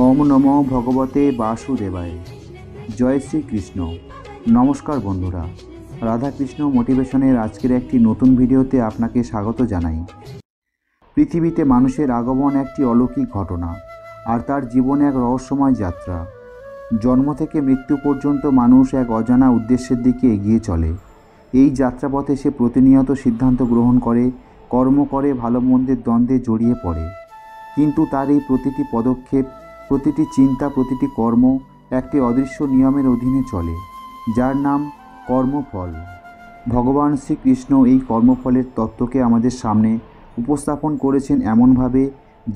ওম নমো ভগবতে বাসুদেবায়। জয় শ্রীকৃষ্ণ। নমস্কার বন্ধুরা, রাধাকৃষ্ণ মোটিভেশনের আজকের একটি নতুন ভিডিওতে আপনাকে স্বাগত জানাই। পৃথিবীতে মানুষের আগমন একটি অলৌকিক ঘটনা, আর তার জীবন এক রহস্যময় যাত্রা। জন্ম থেকে মৃত্যু পর্যন্ত মানুষ এক অজানা উদ্দেশ্যের দিকে এগিয়ে চলে। এই যাত্রাপথে সে প্রতিনিয়ত সিদ্ধান্ত গ্রহণ করে, কর্ম করে, ভালো মন্দের দ্বন্দ্বে জড়িয়ে পড়ে। কিন্তু তার এই প্রতিটি পদক্ষেপ, প্রতিটি চিন্তা, প্রতিটি কর্ম একটি অদৃশ্য নিয়মের অধীনে চলে, যার নাম কর্মফল। ভগবান শ্রীকৃষ্ণ এই কর্মফলের তত্ত্বকে আমাদের সামনে উপস্থাপন করেছেন এমনভাবে,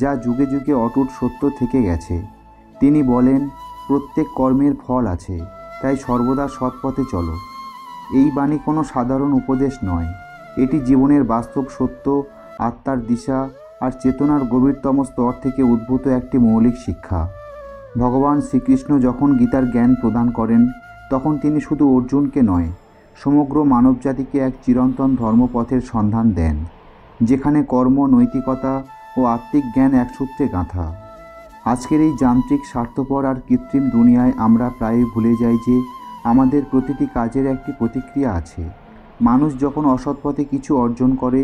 যা যুগে যুগে অটুট সত্য থেকে গেছে। তিনি বলেন, প্রত্যেক কর্মের ফল আছে, তাই সর্বদা সৎ পথে চলো। এই বাণী কোনো সাধারণ উপদেশ নয়, এটি জীবনের বাস্তব সত্য, আত্মার দিশা আর চেতনার গভীরতম স্তর থেকে উদ্ভূত একটি মৌলিক শিক্ষা। ভগবান শ্রীকৃষ্ণ যখন গীতার জ্ঞান প্রদান করেন, তখন তিনি শুধু অর্জুনকে নয়, সমগ্র মানবজাতিকে এক চিরন্তন ধর্মপথের সন্ধান দেন, যেখানে কর্ম, নৈতিকতা ও আত্মিক জ্ঞান এক সূত্রে গাঁথা। আজকের এই যান্ত্রিক, স্বার্থপর আর কৃত্রিম দুনিয়ায় আমরা প্রায়ই ভুলে যাই যে আমাদের প্রতিটি কাজের একটি প্রতিক্রিয়া আছে। মানুষ যখন অসৎ পথে কিছু অর্জন করে,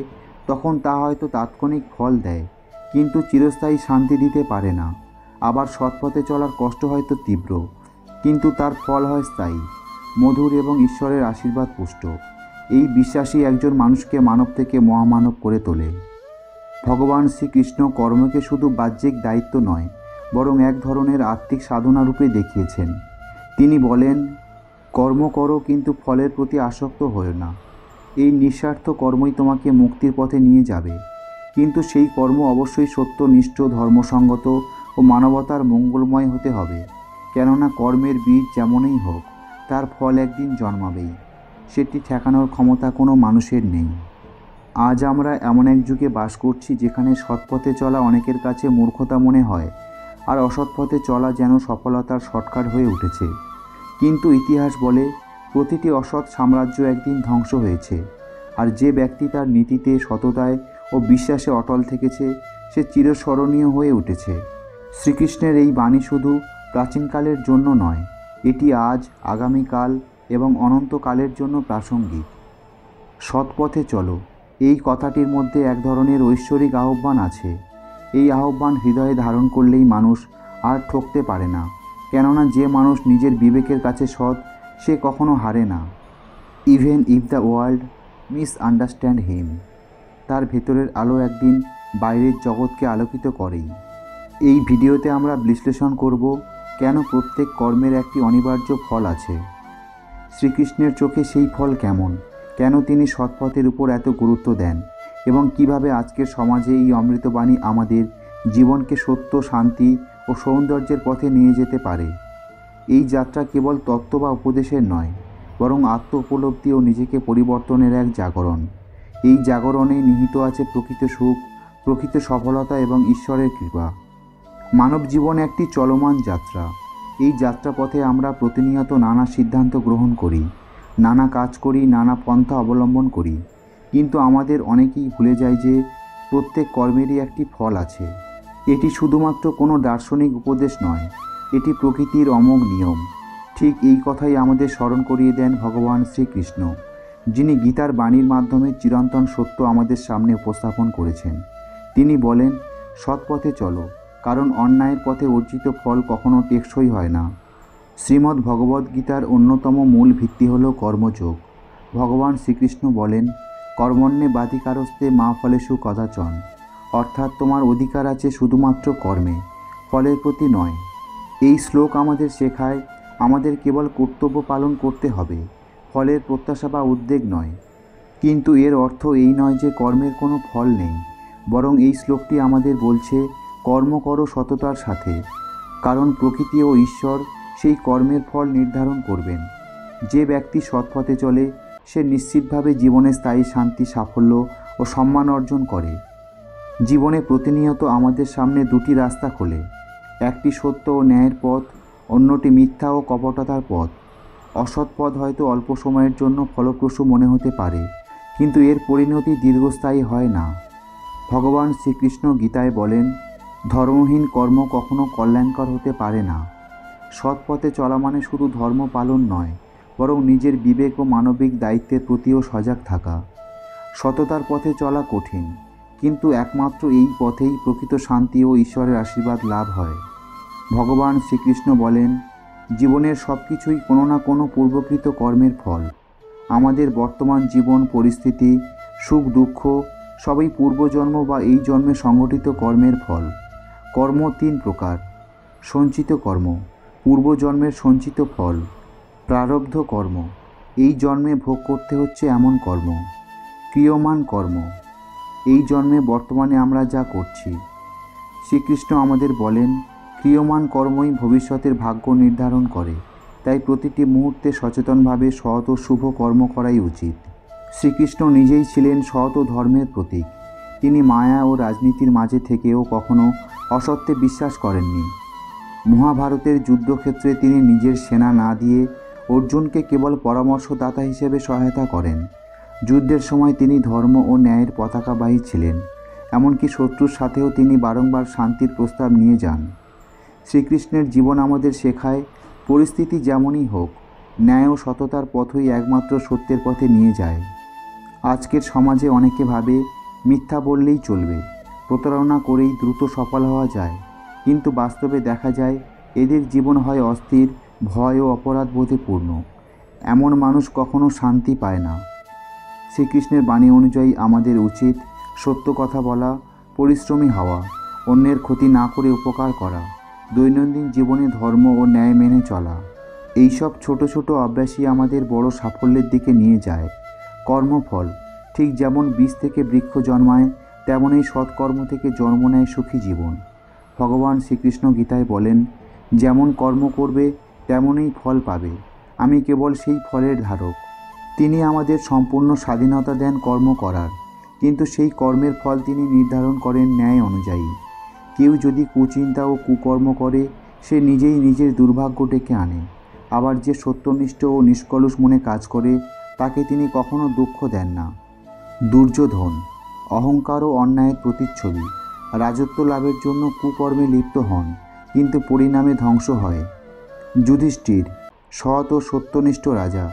তখন তা হয়তো তাৎক্ষণিক ফল দেয়, কিন্তু চিরস্থায়ী শান্তি দিতে পারে না। আবার সৎ পথে চলার কষ্ট হয়তো তীব্র, কিন্তু তার ফল হয় স্থায়ী, মধুর এবং ঈশ্বরের আশীর্বাদ পুষ্ট। এই বিশ্বাসই একজন মানুষকে মানব থেকে মহামানব করে তোলে। ভগবান শ্রীকৃষ্ণ কর্মকে শুধু বাহ্যিক দায়িত্ব নয়, বরং এক ধরনের আত্মিক সাধনা রূপে দেখিয়েছেন। তিনি বলেন, কর্ম করো, কিন্তু ফলের প্রতি আসক্ত হও না। এই নিঃস্বার্থ কর্মই তোমাকে মুক্তির পথে নিয়ে যাবে, কিন্তু সেই কর্ম অবশ্যই সত্যনিষ্ঠ, ধর্মসঙ্গত ও মানবতার মঙ্গলময় হতে হবে। কেননা কর্মের বীজ যেমনই হোক, তার ফল একদিন জন্মাবেই। সেটি ঠেকানোর ক্ষমতা কোনো মানুষের নেই। আজ আমরা এমন এক যুগে বাস করছি, যেখানে সৎপথে চলা অনেকের কাছে মূর্খতা মনে হয়, আর অসৎ পথে চলা যেন সফলতার শর্টকাট হয়ে উঠেছে। কিন্তু ইতিহাস বলে, প্রতিটি অসৎ সাম্রাজ্য একদিন ধ্বংস হয়েছে, আর যে ব্যক্তি তার নীতিতে, সততায় ও বিশ্বাসে অটল থেকেছে, সে চিরস্মরণীয় হয়ে উঠেছে। শ্রীকৃষ্ণের এই বাণী শুধু প্রাচীনকালের জন্য নয়, এটি আজ, আগামীকাল এবং অনন্তকালের জন্য প্রাসঙ্গিক। সৎ পথে চলো, এই কথাটির মধ্যে এক ধরনের ঐশ্বরিক আহ্বান আছে। এই আহ্বান হৃদয়ে ধারণ করলেই মানুষ আর ঠকতে পারে না, কেননা যে মানুষ নিজের বিবেকের কাছে সৎ, সে কখনো হারে না। Even if the world misunderstand him. তার ভেতরের আলো একদিন বাইরের জগৎকে আলোকিত করেই। এই ভিডিওতে আমরা বিশ্লেষণ করব, কেন প্রত্যেক কর্মের একটি অনিবার্য ফল আছে। শ্রীকৃষ্ণের চোখে সেই ফল কেমন, কেন তিনি সৎপথের উপর এত গুরুত্ব দেন, এবং কিভাবে আজকের সমাজে এই অমৃতবাণী আমাদের জীবনকে সত্য, শান্তি ও সৌন্দর্যের পথে নিয়ে যেতে পারে। এই যাত্রা কেবল তত্ত্ব বা উপদেশের নয়, বরং আত্ম উপলব্ধি ও নিজেকে পরিবর্তনের এক জাগরণ। এই জাগরণে নিহিত আছে প্রকৃত সুখ, প্রকৃত সফলতা এবং ঈশ্বরের কৃপা। মানব জীবন একটি চলমান যাত্রা। এই যাত্রাপথে আমরা প্রতিনিয়ত নানা সিদ্ধান্ত গ্রহণ করি, নানা কাজ করি, নানা পন্থা অবলম্বন করি, কিন্তু আমাদের অনেকেই ভুলে যায় যে প্রত্যেক কর্মেরই একটি ফল আছে। এটি শুধুমাত্র কোনো দার্শনিক উপদেশ নয়, এটি প্রকৃতির অমোঘ নিয়ম। ঠিক এই কথাই আমাদের স্মরণ করিয়ে দেন ভগবান শ্রীকৃষ্ণ, যিনি গীতার বাণীর মাধ্যমে চিরন্তন সত্য আমাদের সামনে উপস্থাপন করেছেন। তিনি বলেন, সৎ পথে চলো, কারণ অন্যায়ের পথে অর্জিত ফল কখনো টেকসই হয় না। শ্রীমদ্ ভগবদ্গীতার অন্যতম মূল ভিত্তি হল কর্মযোগ। ভগবান শ্রীকৃষ্ণ বলেন, কর্মণ্যে বাধিকারস্তে মা ফলেষু কদাচন। অর্থাৎ তোমার অধিকার আছে শুধুমাত্র কর্মে, ফলের প্রতি নয়। এই শ্লোক আমাদের শেখায়, আমাদের কেবল কর্তব্য পালন করতে হবে, ফলের প্রত্যাশা বা উদ্বেগ নয়। কিন্তু এর অর্থ এই নয় যে কর্মের কোনো ফল নেই, বরং এই শ্লোকটি আমাদের বলছে, কর্ম করো সততার সাথে, কারণ প্রকৃতি ও ঈশ্বর সেই কর্মের ফল নির্ধারণ করবেন। যে ব্যক্তি সৎপথে চলে, সে নিশ্চিতভাবে জীবনে স্থায়ী শান্তি, সাফল্য ও সম্মান অর্জন করে। জীবনে প্রতিনিয়ত আমাদের সামনে দুটি রাস্তা খোলে, একটি সত্য ও ন্যায়ের পথ, অন্যটি মিথ্যা ও কপটতার পথ। অসৎ পথ হয়তো অল্প সময়ের জন্য ফলপ্রসূ মনে হতে পারে, কিন্তু এর পরিণতি দীর্ঘস্থায়ী হয় না। ভগবান শ্রীকৃষ্ণ গীতায় বলেন, ধর্মহীন কর্ম কখনো কল্যাণকর হতে পারে না। সৎ পথে চলা মানে শুধু ধর্ম পালন নয়, বরং নিজের বিবেক ও মানবিক দায়িত্বের প্রতিও সজাগ থাকা। সততার পথে চলা কঠিন, কিন্তু একমাত্র এই পথেই প্রকৃত শান্তি ও ঈশ্বরের আশীর্বাদ লাভ হয়। ভগবান শ্রীকৃষ্ণ বলেন, জীবনের সব কিছুই কোনো না কোনো পূর্বকৃত কর্মের ফল। আমাদের বর্তমান জীবন পরিস্থিতি, সুখ দুঃখ সবই পূর্বজন্ম বা এই জন্মে সংগঠিত কর্মের ফল। কর্ম 3 প্রকার: সঞ্চিত কর্ম, পূর্বজন্মের সঞ্চিত ফল; প্রারব্ধ কর্ম, এই জন্মে ভোগ করতে হচ্ছে এমন কর্ম; ক্রিয়মান কর্ম, এই জন্মে বর্তমানে আমরা যা করছি। শ্রীকৃষ্ণ আমাদের বলেন, ক্রিয়মান কর্মই ভবিষ্যতের ভাগ্য নির্ধারণ করে, তাই প্রতিটি মুহূর্তে সচেতনভাবে সৎ ও শুভ কর্ম করাই উচিত। শ্রীকৃষ্ণ নিজেই ছিলেন সৎ ও ধর্মের প্রতীক। তিনি মায়া ও রাজনীতির মাঝে থেকেও কখনো অসত্যে বিশ্বাস করেননি। মহাভারতের যুদ্ধক্ষেত্রে তিনি নিজের সেনা না দিয়ে অর্জুনকে কেবল পরামর্শদাতা হিসেবে সহায়তা করেন। যুদ্ধের সময় তিনি ধর্ম ও ন্যায়ের পতাকাবাহী ছিলেন, এমনকি শত্রুর সাথেও তিনি বারংবার শান্তির প্রস্তাব নিয়ে যান। শ্রীকৃষ্ণের জীবন আমাদের শেখায়, পরিস্থিতি যেমনই হোক, ন্যায় ও সততার পথই একমাত্র সত্যের পথে নিয়ে যায়। আজকের সমাজে অনেকে ভাবে মিথ্যা বললেই চলবে, প্রতারণা করেই দ্রুত সফল হওয়া যায়, কিন্তু বাস্তবে দেখা যায় এদের জীবন হয় অস্থির, ভয় ও অপরাধবোধে পূর্ণ। এমন মানুষ কখনো শান্তি পায় না। শ্রীকৃষ্ণের বাণী অনুযায়ী আমাদের উচিত সত্য কথা বলা, পরিশ্রমী হওয়া, অন্যের ক্ষতি না করে উপকার করা, দৈনন্দিন জীবনে ধর্ম ও ন্যায় মেনে চলা। এইসব ছোট ছোট অভ্যাসই আমাদের বড় সাফল্যের দিকে নিয়ে যায়। কর্মফল, ঠিক যেমন বীজ থেকে বৃক্ষ জন্মায়, তেমনই সৎকর্ম থেকে জন্ম নেয় সুখী জীবন। ভগবান শ্রীকৃষ্ণ গীতায় বলেন, যেমন কর্ম করবে তেমনই ফল পাবে, আমি কেবল সেই ফলের ধারক। তিনি আমাদের সম্পূর্ণ স্বাধীনতা দেন কর্ম করার, কিন্তু সেই কর্মের ফল তিনি নির্ধারণ করেন ন্যায় অনুযায়ী। কেউ যদি কুচিন্তা ও কুকর্ম করে, সে নিজেই নিজের দুর্ভাগ্য ডেকে আনে। আবার যে সত্যনিষ্ঠ ও নিষ্কলুষ মনে কাজ করে, তাকে তিনি কখনো দুঃখ দেন না। দুর্যোধন অহংকার ও অন্যায়ের প্রতিচ্ছবি। রাজত্ব লাভের জন্য কুকর্মে লিপ্ত হন, কিন্তু পরিণামে ধ্বংস হয়। যুধিষ্ঠির সৎ ও সত্যনিষ্ঠ রাজা,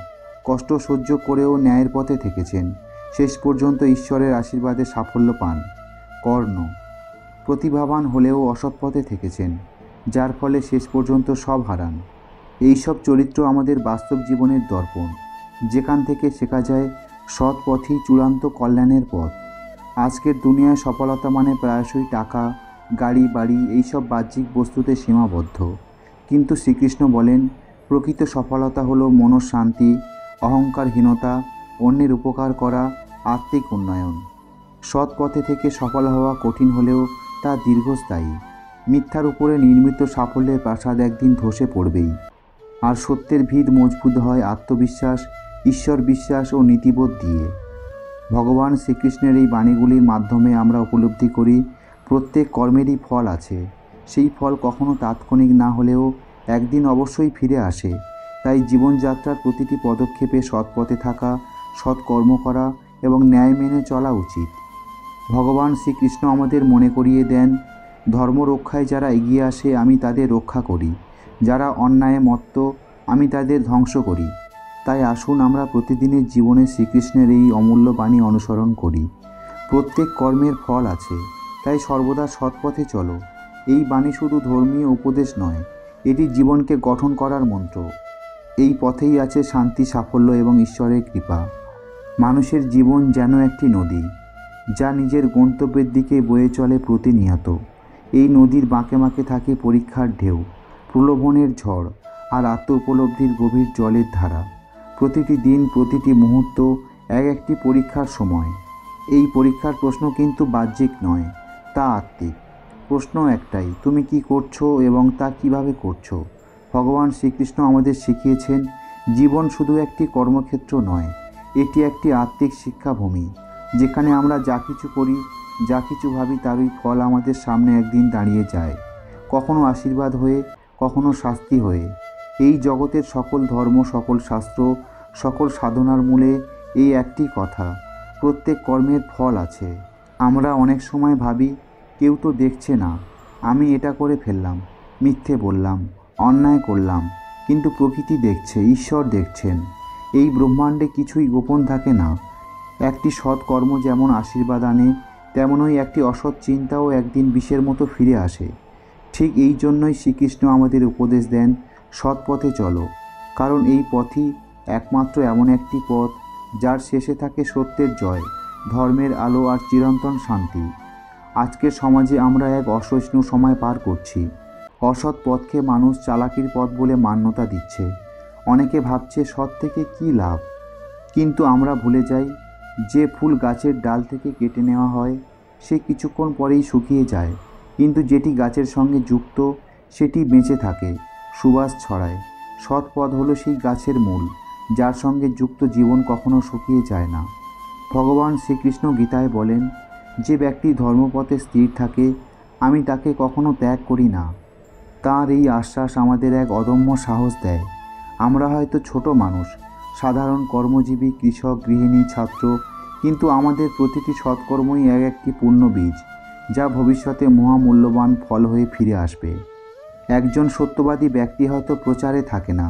কষ্ট সহ্য করেও ন্যায়ের পথে থেকেছেন, শেষ পর্যন্ত ঈশ্বরের আশীর্বাদে সাফল্য পান। কর্ণ প্রতিভাবান হলেও অসৎ পথে থেকেছেন, যার ফলে শেষ পর্যন্ত সব হারান। এইসব চরিত্র আমাদের বাস্তব জীবনের দর্পণ, যেখান থেকে শেখা যায় সৎ পথই চূড়ান্ত কল্যাণের পথ। আজকের দুনিয়ায় সফলতা মানে প্রায়শই টাকা, গাড়ি, বাড়ি এইসব বাহ্যিক বস্তুতে সীমাবদ্ধ, কিন্তু শ্রীকৃষ্ণ বলেন, প্রকৃত সফলতা হলো মনঃশান্তি, অহংকারহীনতা, অন্যের উপকার করা, আত্মিক উন্নয়ন। সৎ পথে থেকে সফল হওয়া কঠিন হলেও তা দীর্ঘস্থায়ী। মিথ্যার উপরে নির্মিত সাফল্যের প্রাসাদ একদিন ধসে পড়বেই, আর সত্যের ভিত মজবুত হয় আত্মবিশ্বাস, ঈশ্বর বিশ্বাস ও নীতিবোধ দিয়ে। ভগবান শ্রীকৃষ্ণের এই বাণীগুলির মাধ্যমে আমরা উপলব্ধি করি, প্রত্যেক কর্মেরই ফল আছে। সেই ফল কখনো তাৎক্ষণিক না হলেও একদিন অবশ্যই ফিরে আসে। তাই জীবনযাত্রার প্রতিটি পদক্ষেপে সৎ পথে থাকা, সৎকর্ম করা এবং ন্যায় মেনে চলা উচিত। ভগবান শ্রীকৃষ্ণ আমাদের মনে করিয়ে দেন, ধর্ম রক্ষায় যারা এগিয়ে আসে আমি তাদের রক্ষা করি, যারা অন্যায়ে মত্ত আমি তাদের ধ্বংস করি। তাই আসুন আমরা প্রতিদিনের জীবনে শ্রীকৃষ্ণের এই অমূল্য বাণী অনুসরণ করি। প্রত্যেক কর্মের ফল আছে, তাই সর্বদা সৎ পথে চলো। এই বাণী শুধু ধর্মীয় উপদেশ নয়, এটি জীবনকে গঠন করার মন্ত্র। এই পথেই আছে শান্তি, সাফল্য এবং ঈশ্বরের কৃপা। মানুষের জীবন যেন একটি নদী, যা নিজের গন্তব্যের দিকে বয়ে চলে প্রতিনিয়ত। এই নদীর বাঁকে বাঁকে থাকে পরীক্ষার ঢেউ, প্রলোভনের ঝড় আর আত্ম উপলব্ধির গভীর জলের ধারা। প্রতিটি দিন, প্রতিটি মুহূর্ত এক একটি পরীক্ষার সময়। এই পরীক্ষার প্রশ্ন কিন্তু বাহ্যিক নয়, তা আত্মিক। প্রশ্ন একটাই, তুমি কি করছো এবং তা কিভাবে করছো। ভগবান শ্রীকৃষ্ণ আমাদের শিখিয়েছেন, জীবন শুধু একটি কর্মক্ষেত্র নয়, এটি একটি আত্মিক শিক্ষাভূমি, যেখানে আমরা যা কিছু করি, যা কিছু ভাবি, তারই ফল আমাদের সামনে একদিন দাঁড়িয়ে যায়, কখনো আশীর্বাদ হয়ে, কখনো শাস্তি হয়ে। এই জগতের সকল ধর্ম, সকল শাস্ত্র, সকল সাধনার মূলে এই একটি কথা, প্রত্যেক কর্মের ফল আছে। আমরা অনেক সময় ভাবি কেউ তো দেখছে না, আমি এটা করে ফেললাম, মিথ্যে বললাম, অন্যায় করলাম, কিন্তু প্রকৃতি দেখছে, ঈশ্বর দেখছেন। এই ব্রহ্মাণ্ডে কিছুই গোপন থাকে না। একটি সৎ কর্ম যেমন আশীর্বাদ আনে, তেমনই একটি অসৎ চিন্তাও একদিন বিষের মতো ফিরে আসে। ঠিক এই জন্যই শ্রীকৃষ্ণ আমাদের উপদেশ দেন, সৎ পথে চলো, কারণ এই পথই একমাত্র এমন একটি পথ যার শেষে থাকে সত্যের জয়, ধর্মের আলো আর চিরন্তন শান্তি। আজকের সমাজে আমরা এক অসহিষ্ণু সময় পার করছি। অসৎ পথকে মানুষ চালাকির পথ বলে মান্যতা দিচ্ছে। অনেকে ভাবছে সৎ থেকে কী লাভ, কিন্তু আমরা ভুলে যাই যে ফুল গাছের ডাল থেকে কেটে নেওয়া হয় সে কিছুক্ষণ পরেই শুকিয়ে যায়, কিন্তু যেটি গাছের সঙ্গে যুক্ত সেটি বেঁচে থাকে, সুবাস ছড়ায়। সৎ পথ হলো সেই গাছের মূল, যার সঙ্গে যুক্ত জীবন কখনো শুকিয়ে যায় না। ভগবান শ্রীকৃষ্ণ গীতায় বলেন, যে ব্যক্তি ধর্মপথে স্থির থাকে আমি তাকে কখনো ত্যাগ করি না। তাঁর এই আশ্বাস আমাদের এক অদম্য সাহস দেয়। আমরা হয়তো ছোট মানুষ, সাধারণ কর্মজীবী, কৃষক, গৃহিণী, ছাত্র, কিন্তু আমাদের প্রতিটি সৎকর্মই এক একটি পূর্ণ বীজ, যা ভবিষ্যতে মহামূল্যবান ফল হয়ে ফিরে আসবে। একজন সত্যবাদী ব্যক্তি হয়তো প্রচারে থাকে না,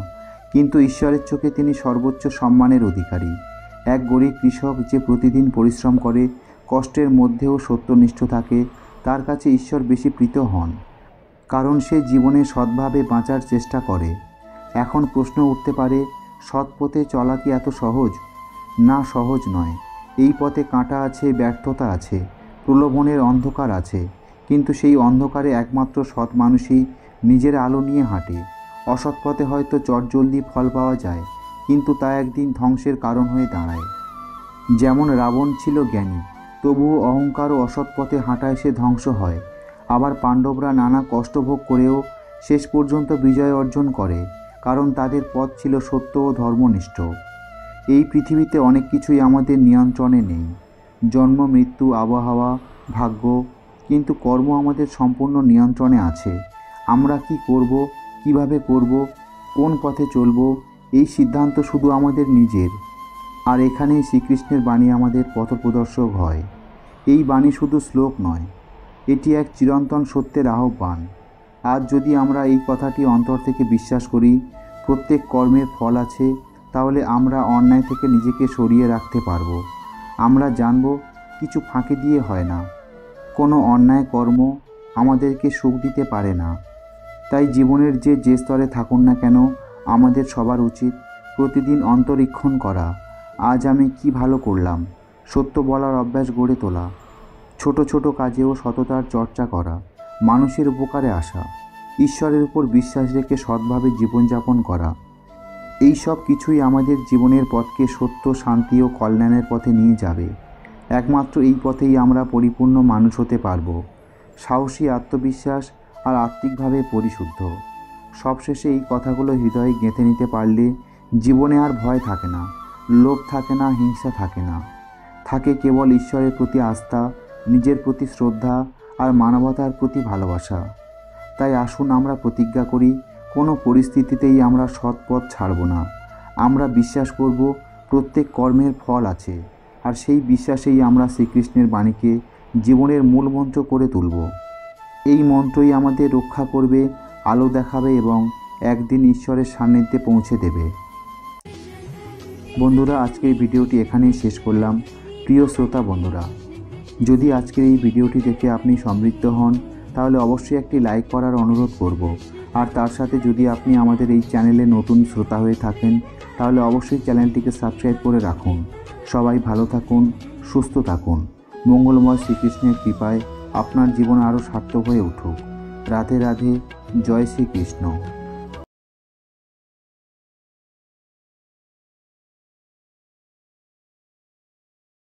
কিন্তু ঈশ্বরের চোখে তিনি সর্বোচ্চ সম্মানের অধিকারী। এক গরিব কৃষক যে প্রতিদিন পরিশ্রম করে, কষ্টের মধ্যেও সত্যনিষ্ঠ থাকে, তার কাছে ঈশ্বর বেশি প্রীত হন, কারণ সে জীবনে সৎভাবে বাঁচার চেষ্টা করে। এখন প্রশ্ন উঠতে পারে, সৎ পথে চলা কি এত সহজ? না, সহজ নয়। এই পথে কাঁটা আছে, ব্যর্থতা আছে, প্রলোভনের অন্ধকার আছে, কিন্তু সেই অন্ধকারে একমাত্র সৎ মানুষই নিজের আলো নিয়ে হাঁটে। অসৎ পথে হয়তো চটজলদি ফল পাওয়া যায়, কিন্তু তা একদিন ধ্বংসের কারণ হয়ে দাঁড়ায়। যেমন রাবণ ছিল জ্ঞানী, তবুও অহংকার ও অসৎ পথে হাঁটায় সে ধ্বংস হয়। আবার পাণ্ডবরা নানা কষ্ট ভোগ করেও শেষ পর্যন্ত বিজয় অর্জন করে, কারণ তাদের পথ ছিল সত্য ও ধর্মনিষ্ঠ। এই পৃথিবীতে অনেক কিছুই আমাদের নিয়ন্ত্রণে নেই, জন্ম, মৃত্যু, আবহাওয়া, ভাগ্য, কিন্তু কর্ম আমাদের সম্পূর্ণ নিয়ন্ত্রণে আছে। আমরা কি করব, কিভাবে করব, কোন পথে চলব, এই সিদ্ধান্ত শুধু আমাদের নিজের। আর এখানেই শ্রীকৃষ্ণের বাণী আমাদের পথপ্রদর্শক হয়। এই বাণী শুধু শ্লোক নয়, এটি এক চিরন্তন সত্যের আহ্বান। আজ যদি আমরা এই কথাটি অন্তর থেকে বিশ্বাস করি, প্রত্যেক কর্মের ফল আছে, তাহলে আমরা অন্যায় থেকে নিজেকে সরিয়ে রাখতে পারব। আমরা জানব কিছু ফাঁকি দিয়ে হয় না, কোনো অন্যায় কর্ম আমাদেরকে সুখ দিতে পারে না। তাই জীবনের যে স্তরে থাকুন না কেন, আমাদের সবার উচিত প্রতিদিন অন্তরীক্ষণ করা, আজ আমি কি ভালো করলাম, সত্য বলার অভ্যাস গড়ে তোলা, ছোট ছোট কাজেও সততার চর্চা করা, মানুষের উপকারে আসা, ঈশ্বরের উপর বিশ্বাস রেখে সৎভাবে জীবনযাপন করা। এই সব কিছুই আমাদের জীবনের পথকে সত্য, শান্তি ও কল্যাণের পথে নিয়ে যাবে। একমাত্র এই পথেই আমরা পরিপূর্ণ মানুষ হতে পারব, সাহসী, আত্মবিশ্বাস আর আত্মিকভাবে পরিশুদ্ধ। সবশেষে এই কথাগুলো হৃদয়ে গেঁথে নিতে পারলে জীবনে আর ভয় থাকে না, লোভ থাকে না, হিংসা থাকে না, থাকে কেবল ঈশ্বরের প্রতি আস্থা, নিজের প্রতি শ্রদ্ধা আর মানবতার প্রতি ভালোবাসা। তাই আসুন আমরা প্রতিজ্ঞা করি, কোনো পরিস্থিতিতেই আমরা সৎ পথ ছাড়ব না। আমরা বিশ্বাস করব প্রত্যেক কর্মের ফল আছে, আর সেই বিশ্বাসেই আমরা শ্রীকৃষ্ণের বাণীকে জীবনের মূল মন্ত্র করে তুলব। এই মন্ত্রই আমাদের রক্ষা করবে, আলো দেখাবে এবং একদিন ঈশ্বরের সান্নিধ্যে পৌঁছে দেবে। বন্ধুরা, আজকের ভিডিওটি এখানেই শেষ করলাম। প্রিয় শ্রোতা বন্ধুরা, যদি আজকের এই ভিডিওটি দেখে আপনি সমৃদ্ধ হন, তাহলে অবশ্যই একটি লাইক করার অনুরোধ করব। আর তার সাথে যদি আপনি আমাদের এই চ্যানেলে নতুন শ্রোতা হয়ে থাকেন, তাহলে অবশ্যই চ্যানেলটিকে সাবস্ক্রাইব করে রাখুন। সবাই ভালো থাকুন, সুস্থ থাকুন। মঙ্গলময় শ্রীকৃষ্ণের কৃপায় আপনার জীবন আরও সার্থক হয়ে উঠুক। রাধে রাধে, জয় শ্রীকৃষ্ণ।